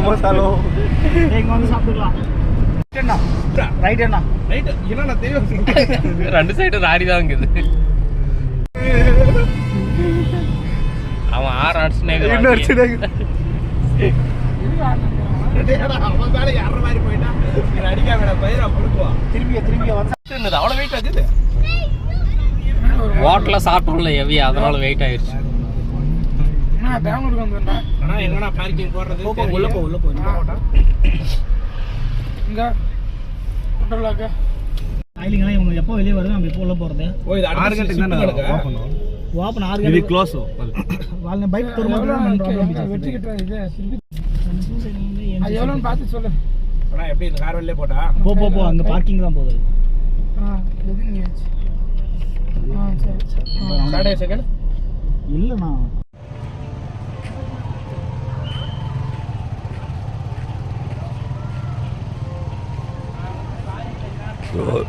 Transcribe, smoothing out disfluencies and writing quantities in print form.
வச்சுக்கலாம். இங்க வந்து சாப்பிட்டுக்கலாம். ரைட் என்ன ரைட் என்ன தெரியும். ரெண்டு சைடு ராடி தான் இருக்குது. அவன் 6 அடிச்சுனே அவ்வளவு வெயிட் ஆகுது. ஹோட்டல்ல சாப்பிட்டோம்ல ஹெவி, அதனால வெயிட் ஆயிடுச்சு. பெங்களூருக்கு வந்தேன்டா. ஆனா எங்கடா பார்க்கிங் போடுறது? உள்ள போ இங்க ஹோட்டல்ல ஐலிங்கலாம் இவங்க எப்போ வெளியே வருது, நம்ம இப்போ உள்ள போறது. ஓ இது 6 கட்டுக்கு தான ஓபன் ஓபன் 6 கட்டு இது க்ளோஸ். வால்ல பைக் தூரமா வெட்டி கிட்ட இது அது எவ்வளவுன்னு பார்த்து சொல்லு. அண்ணா எப்படி இந்த கார் வெளியே போட்டா போ அங்க பார்க்கிங் தான் போகுது. எது நீ சரி சாடே செகண்ட் இல்லண்ணா. Good.